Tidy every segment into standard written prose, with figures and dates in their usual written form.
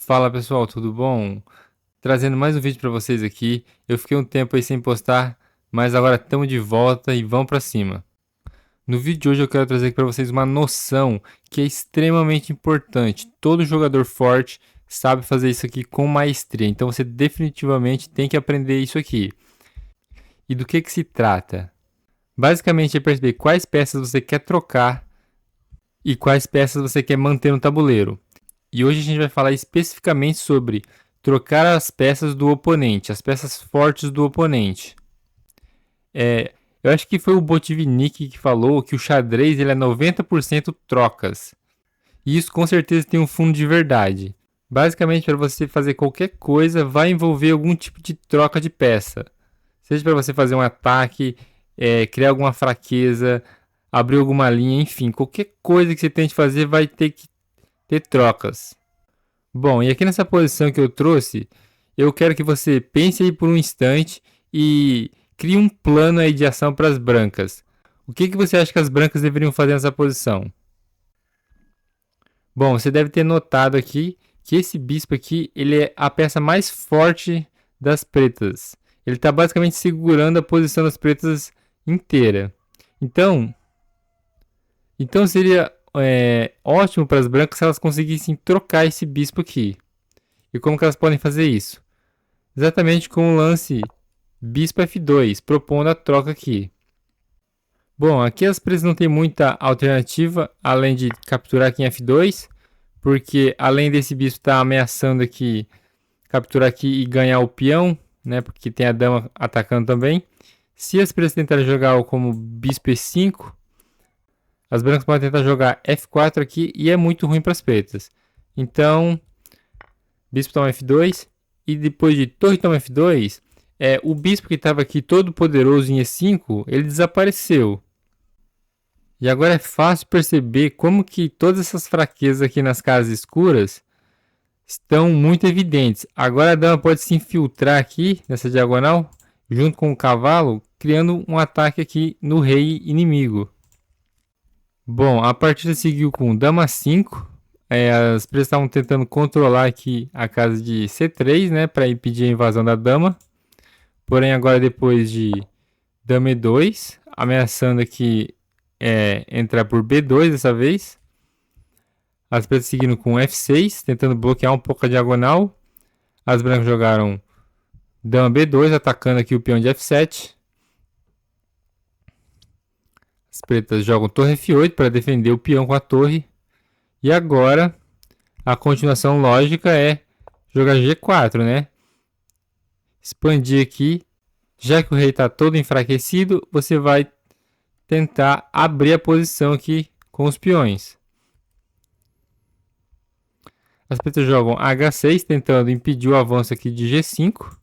Fala pessoal, tudo bom? Trazendo mais um vídeo para vocês aqui. Eu fiquei um tempo aí sem postar, mas agora estamos de volta e vamos para cima. No vídeo de hoje eu quero trazer para vocês uma noção que é extremamente importante. Todo jogador forte sabe fazer isso aqui com maestria, então você definitivamente tem que aprender isso aqui. E do que se trata? Basicamente é perceber quais peças você quer trocar e quais peças você quer manter no tabuleiro. E hoje a gente vai falar especificamente sobre trocar as peças do oponente, as peças fortes do oponente. Eu acho que foi o Botvinnik que falou que o xadrez ele é 90% trocas. E isso com certeza tem um fundo de verdade. Basicamente, para você fazer qualquer coisa, vai envolver algum tipo de troca de peça. Seja para você fazer um ataque, criar alguma fraqueza, abrir alguma linha, enfim, qualquer coisa que você tente fazer vai ter que ter trocas. Bom, e aqui nessa posição que eu trouxe, eu quero que você pense aí por um instante e crie um plano aí de ação para as brancas. O que você acha que as brancas deveriam fazer nessa posição? Bom, você deve ter notado aqui que esse bispo aqui, ele é a peça mais forte das pretas. Ele está basicamente segurando a posição das pretas inteira. Então seria ótimo para as brancas se elas conseguissem trocar esse bispo aqui. E como que elas podem fazer isso? Exatamente com o lance bispo F2, propondo a troca aqui. Bom, aqui as pretas não tem muita alternativa, além de capturar aqui em F2, porque além desse bispo estar ameaçando aqui, capturar aqui e ganhar o peão, né, porque tem a dama atacando também. Se as pretas tentarem jogar como bispo E5, as brancas podem tentar jogar F4 aqui e é muito ruim para as pretas. Então, bispo toma F2 e depois de torre toma F2, o bispo que estava aqui todo poderoso em E5, ele desapareceu. E agora é fácil perceber como que todas essas fraquezas aqui nas casas escuras estão muito evidentes. Agora a dama pode se infiltrar aqui nessa diagonal, junto com o cavalo, criando um ataque aqui no rei inimigo. Bom, a partida seguiu com dama 5. As pretas estavam tentando controlar aqui a casa de C3, né, para impedir a invasão da dama. Porém, agora depois de dama E2, ameaçando aqui entrar por B2 dessa vez. As pretas seguindo com F6, tentando bloquear um pouco a diagonal. As brancas jogaram dama B2, atacando aqui o peão de F7. As pretas jogam torre F8 para defender o peão com a torre. E agora, a continuação lógica é jogar G4, né? Expandir aqui. Já que o rei está todo enfraquecido, você vai tentar abrir a posição aqui com os peões. As pretas jogam H6, tentando impedir o avanço aqui de G5.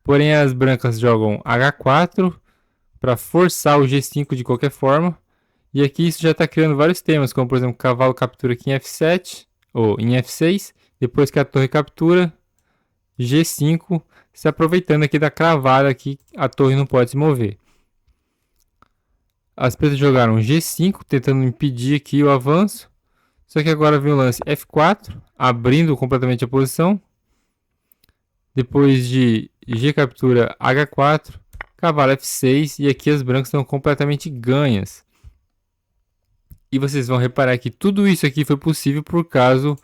Porém, as brancas jogam H4 para forçar o G5 de qualquer forma. E aqui isso já está criando vários temas, como por exemplo, o cavalo captura aqui em F7 ou em F6. Depois que a torre captura, G5, se aproveitando aqui da cravada que a torre não pode se mover. As pretas jogaram G5, tentando impedir aqui o avanço. Só que agora vem o lance F4, abrindo completamente a posição. Depois de G captura H4, cavalo F6 e aqui as brancas estão completamente ganhas. E vocês vão reparar que tudo isso aqui foi possível por causa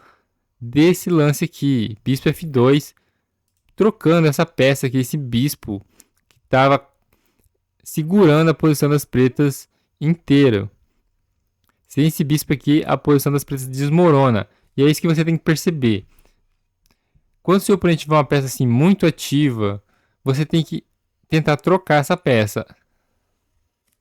desse lance aqui, bispo F2, trocando essa peça aqui, esse bispo que estava segurando a posição das pretas inteira. Sem esse bispo aqui, a posição das pretas desmorona. E é isso que você tem que perceber. Quando seu oponente tiver uma peça assim muito ativa, você tem que tentar trocar essa peça.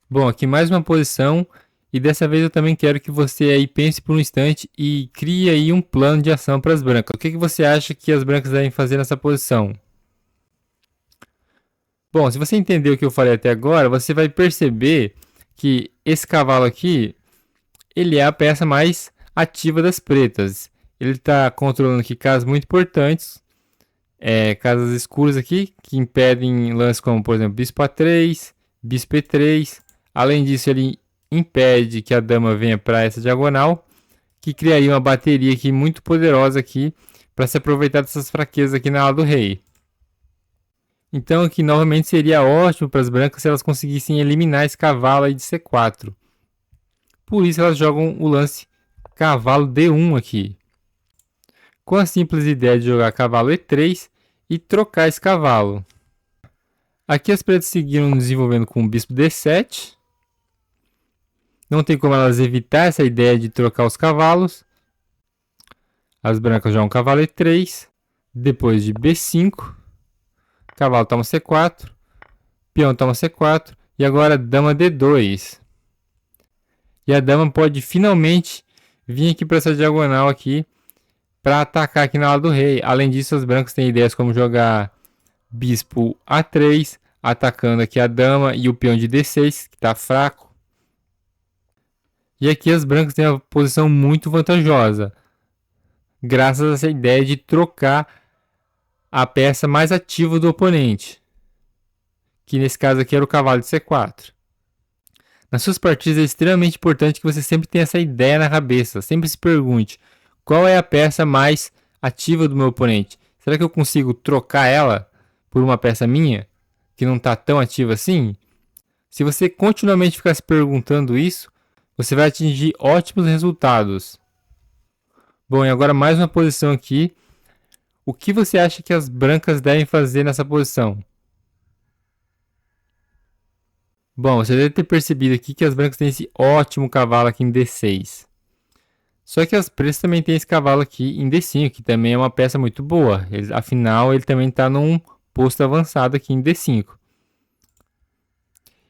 Bom, aqui mais uma posição. E dessa vez eu também quero que você aí pense por um instante e crie aí um plano de ação para as brancas. O que você acha que as brancas devem fazer nessa posição? Bom, se você entendeu o que eu falei até agora, você vai perceber que esse cavalo aqui, ele é a peça mais ativa das pretas. Ele está controlando aqui casas muito importantes, casas escuras aqui, que impedem lances como, por exemplo, bispo A3, bispo E3. Além disso, ele impede que a dama venha para essa diagonal, que criaria uma bateria aqui muito poderosa aqui para se aproveitar dessas fraquezas aqui na ala do rei. Então aqui novamente seria ótimo para as brancas se elas conseguissem eliminar esse cavalo aí de C4. Por isso elas jogam o lance cavalo D1 aqui, com a simples ideia de jogar cavalo E3 e trocar esse cavalo. Aqui as pretas seguiram desenvolvendo com o bispo D7. Não tem como elas evitar essa ideia de trocar os cavalos. As brancas jogam cavalo E3, depois de B5, cavalo toma C4, peão toma C4 e agora dama D2. E a dama pode finalmente vir aqui para essa diagonal aqui para atacar aqui na ala do rei. Além disso, as brancas têm ideias como jogar bispo A3, atacando aqui a dama e o peão de D6, que está fraco. E aqui as brancas têm uma posição muito vantajosa, graças a essa ideia de trocar a peça mais ativa do oponente, que nesse caso aqui era o cavalo de C4. Nas suas partidas é extremamente importante que você sempre tenha essa ideia na cabeça, sempre se pergunte, qual é a peça mais ativa do meu oponente? Será que eu consigo trocar ela por uma peça minha, que não está tão ativa assim? Se você continuamente ficar se perguntando isso, você vai atingir ótimos resultados. Bom, e agora mais uma posição aqui. O que você acha que as brancas devem fazer nessa posição? Bom, você deve ter percebido aqui que as brancas têm esse ótimo cavalo aqui em D6. Só que as pretas também têm esse cavalo aqui em D5, que também é uma peça muito boa. Afinal, ele também está num posto avançado aqui em D5.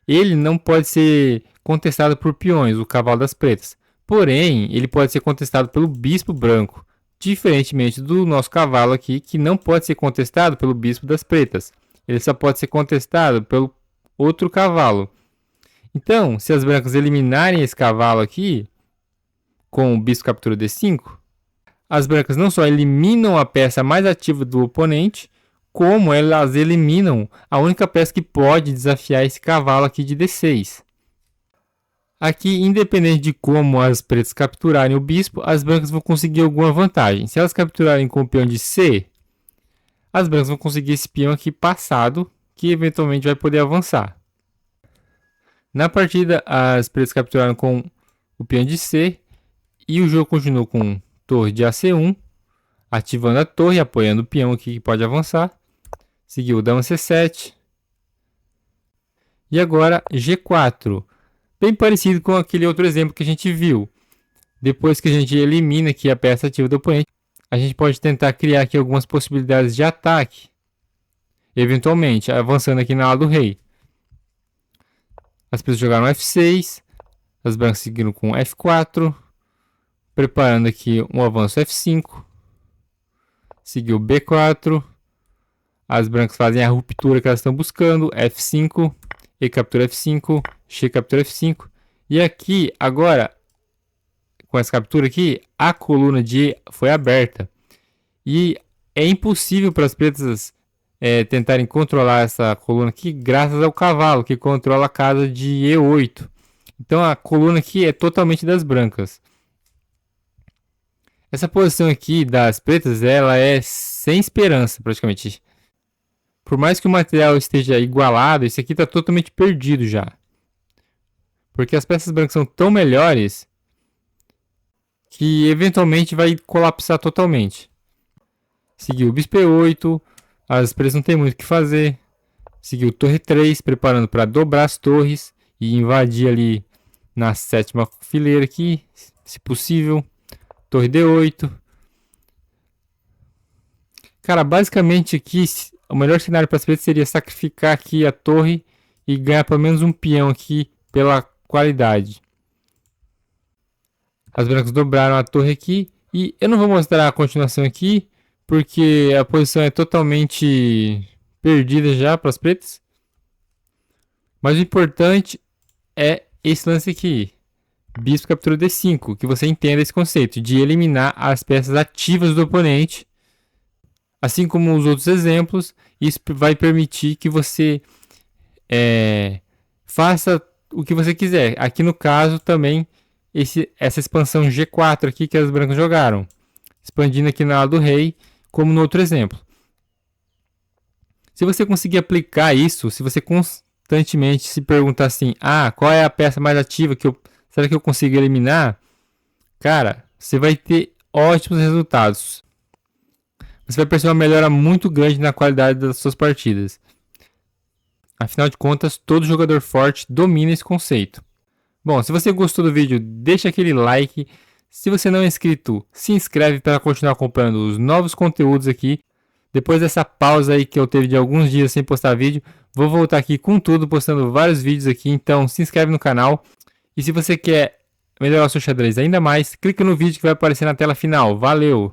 Ele não pode ser contestado por peões, o cavalo das pretas. Porém, ele pode ser contestado pelo bispo branco, diferentemente do nosso cavalo aqui, que não pode ser contestado pelo bispo das pretas. Ele só pode ser contestado pelo outro cavalo. Então, se as brancas eliminarem esse cavalo aqui, com o bispo captura D5, as brancas não só eliminam a peça mais ativa do oponente, como elas eliminam a única peça que pode desafiar esse cavalo aqui de D6. Aqui, independente de como as pretas capturarem o bispo, as brancas vão conseguir alguma vantagem. Se elas capturarem com o peão de C, as brancas vão conseguir esse peão aqui passado, que eventualmente vai poder avançar. Na partida, as pretas capturaram com o peão de C e o jogo continuou com torre de AC1, ativando a torre, apoiando o peão aqui que pode avançar. Seguiu dama C7. E agora G4. Bem parecido com aquele outro exemplo que a gente viu. Depois que a gente elimina aqui a peça ativa do oponente, a gente pode tentar criar aqui algumas possibilidades de ataque. Eventualmente, avançando aqui na ala do rei. As pretas jogaram F6. As brancas seguiram com F4. Preparando aqui um avanço F5. Seguiu B4. As brancas fazem a ruptura que elas estão buscando. F5. E captura F5. X captura F5. E aqui, agora, com essa captura aqui, a coluna de E foi aberta. E é impossível para as pretas tentarem controlar essa coluna aqui, graças ao cavalo, que controla a casa de E8. Então a coluna aqui é totalmente das brancas. Essa posição aqui das pretas, ela é sem esperança, praticamente. Por mais que o material esteja igualado, esse aqui está totalmente perdido já. Porque as peças brancas são tão melhores que eventualmente vai colapsar totalmente. Seguiu o bispo E8, as pretas não tem muito o que fazer. Seguiu torre 3, preparando para dobrar as torres e invadir ali na sétima fileira aqui, se possível. Torre D8. Cara, basicamente aqui, o melhor cenário para as pretas seria sacrificar aqui a torre e ganhar pelo menos um peão aqui pela qualidade. As brancas dobraram a torre aqui e eu não vou mostrar a continuação aqui, porque a posição é totalmente perdida já para as pretas. Mas o importante é esse lance aqui. Bispo captura D5, que você entenda esse conceito de eliminar as peças ativas do oponente. Assim como os outros exemplos, isso vai permitir que você faça o que você quiser. Aqui no caso também essa expansão G4 aqui que as brancas jogaram. Expandindo aqui na ala do rei, como no outro exemplo. Se você conseguir aplicar isso, se você constantemente se perguntar assim, qual é a peça mais ativa será que eu consigo eliminar? Cara, você vai ter ótimos resultados. Você vai perceber uma melhora muito grande na qualidade das suas partidas. Afinal de contas, todo jogador forte domina esse conceito. Bom, se você gostou do vídeo, deixa aquele like. Se você não é inscrito, se inscreve para continuar acompanhando os novos conteúdos aqui. Depois dessa pausa aí que eu teve de alguns dias sem postar vídeo, vou voltar aqui com tudo, postando vários vídeos aqui. Então se inscreve no canal. E se você quer melhorar o seu xadrez ainda mais, clica no vídeo que vai aparecer na tela final. Valeu!